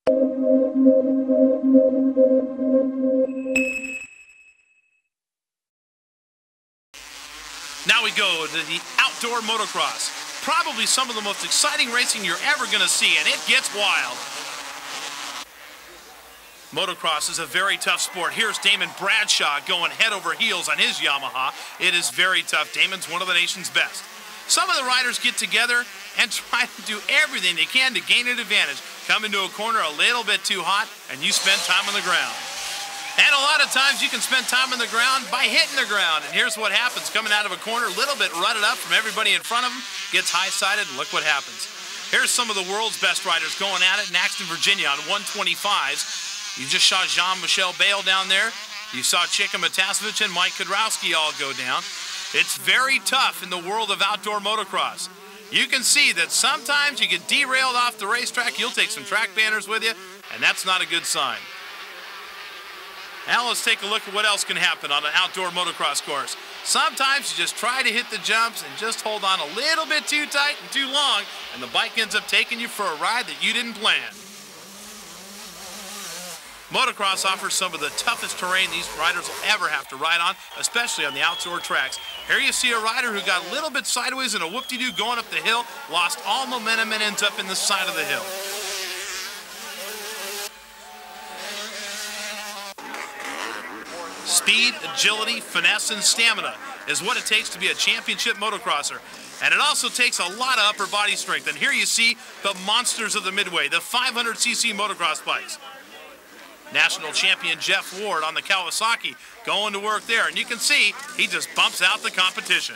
Now we go to the outdoor motocross. Probably some of the most exciting racing you're ever going to see, and it gets wild. Motocross is a very tough sport. Here's Damon Bradshaw going head over heels on his Yamaha. It is very tough. Damon's one of the nation's best. Some of the riders get together and try to do everything they can to gain an advantage. Come into a corner a little bit too hot, and you spend time on the ground. And a lot of times you can spend time on the ground by hitting the ground. And here's what happens. Coming out of a corner, a little bit rutted up from everybody in front of him, gets high-sided, and look what happens. Here's some of the world's best riders going at it in Axton, Virginia on 125s. You just saw Jean-Michel Bale down there. You saw Chika Matasevich and Mike Kudrowski all go down. It's very tough in the world of outdoor motocross. You can see that sometimes you get derailed off the racetrack. You'll take some track banners with you, and that's not a good sign. Now let's take a look at what else can happen on an outdoor motocross course. Sometimes you just try to hit the jumps and just hold on a little bit too tight and too long, and the bike ends up taking you for a ride that you didn't plan. Motocross offers some of the toughest terrain these riders will ever have to ride on, especially on the outdoor tracks. Here you see a rider who got a little bit sideways in a whoop-de-doo going up the hill, lost all momentum and ends up in the side of the hill. Speed, agility, finesse, and stamina is what it takes to be a championship motocrosser. And it also takes a lot of upper body strength. And here you see the monsters of the Midway, the 500cc motocross bikes. National champion Jeff Ward on the Kawasaki going to work there. And you can see he just bumps out the competition.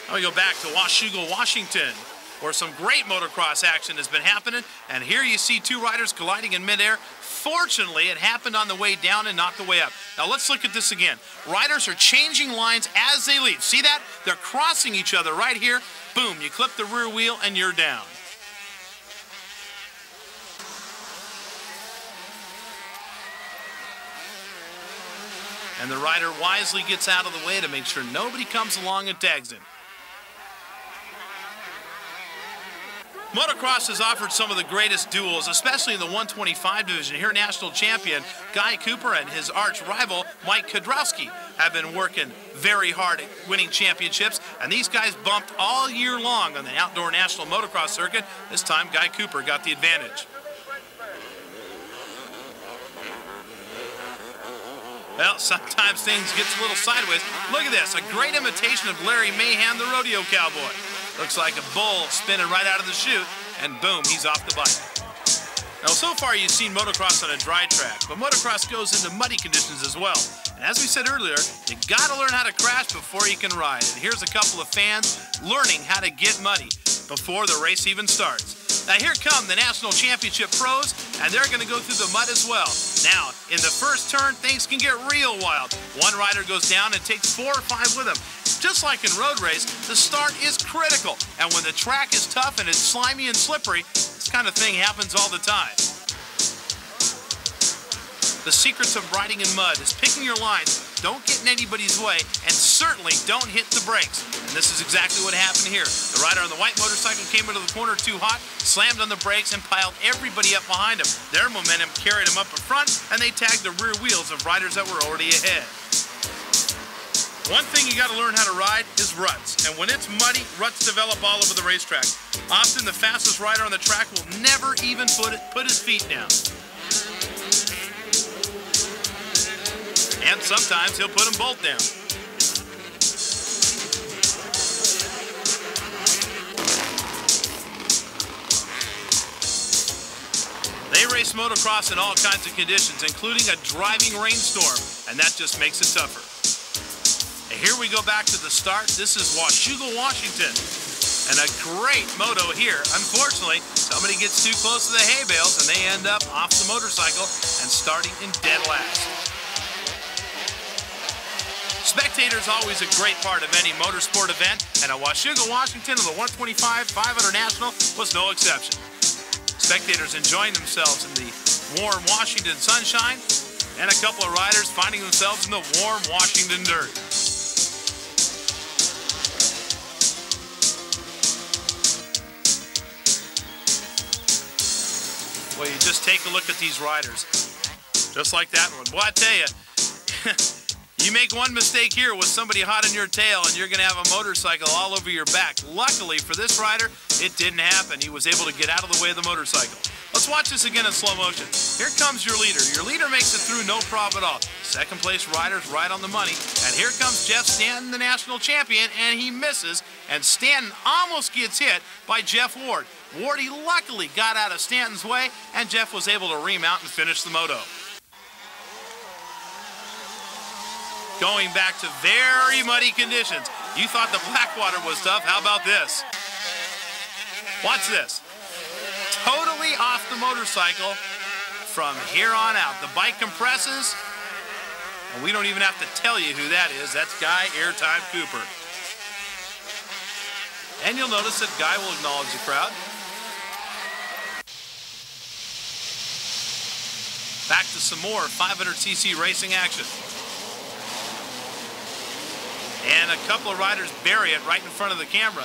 Now we go back to Washougal, Washington, where some great motocross action has been happening. And here you see two riders colliding in midair. Fortunately, it happened on the way down and not the way up. Now let's look at this again. Riders are changing lines as they leave. See that? They're crossing each other right here. Boom, you clip the rear wheel and you're down. And the rider wisely gets out of the way to make sure nobody comes along and tags him. Motocross has offered some of the greatest duels, especially in the 125 division. Here, national champion Guy Cooper and his arch rival Mike Kudrowski have been working very hard at winning championships, and these guys bumped all year long on the outdoor national motocross circuit. This time, Guy Cooper got the advantage. Well, sometimes things get a little sideways. Look at this, a great imitation of Larry Mahan, the rodeo cowboy. Looks like a bull spinning right out of the chute, and boom, he's off the bike. Now, so far you've seen motocross on a dry track, but motocross goes into muddy conditions as well. And as we said earlier, you gotta learn how to crash before you can ride. And here's a couple of fans learning how to get muddy before the race even starts. Now here come the National Championship pros, and they're gonna go through the mud as well. Now, in the first turn, things can get real wild. One rider goes down and takes 4 or 5 with him. Just like in road race, the start is critical. And when the track is tough and it's slimy and slippery, this kind of thing happens all the time. The secrets of riding in mud is picking your lines, don't get in anybody's way, and certainly don't hit the brakes. And this is exactly what happened here. The rider on the white motorcycle came into the corner too hot, slammed on the brakes, and piled everybody up behind him. Their momentum carried him up in front, and they tagged the rear wheels of riders that were already ahead. One thing you got to learn how to ride is ruts. And when it's muddy, ruts develop all over the racetrack. Often the fastest rider on the track will never even put his feet down. And sometimes he'll put them both down. They race motocross in all kinds of conditions, including a driving rainstorm, and that just makes it tougher. And here we go back to the start. This is Washougal, Washington, and a great moto here. Unfortunately, somebody gets too close to the hay bales, and they end up off the motorcycle and starting in dead last. Spectators always a great part of any motorsport event, and at Washougal, Washington, on the 125 500 National was no exception. Spectators enjoying themselves in the warm Washington sunshine, and a couple of riders finding themselves in the warm Washington dirt. Well, you just take a look at these riders. Just like that one. Well, I tell you, you make one mistake here with somebody hot in your tail and you're going to have a motorcycle all over your back. Luckily for this rider, it didn't happen. He was able to get out of the way of the motorcycle. Let's watch this again in slow motion. Here comes your leader. Your leader makes it through no problem at all. Second place rider's right on the money. And here comes Jeff Stanton, the national champion, and he misses. And Stanton almost gets hit by Jeff Ward. Ward, he luckily got out of Stanton's way, and Jeff was able to remount and finish the moto. Going back to very muddy conditions. You thought the Blackwater was tough. How about this? Watch this. Totally off the motorcycle from here on out. The bike compresses, and we don't even have to tell you who that is. That's Guy Airtime Cooper. And you'll notice that Guy will acknowledge the crowd. Back to some more 500cc racing action. And a couple of riders bury it right in front of the camera.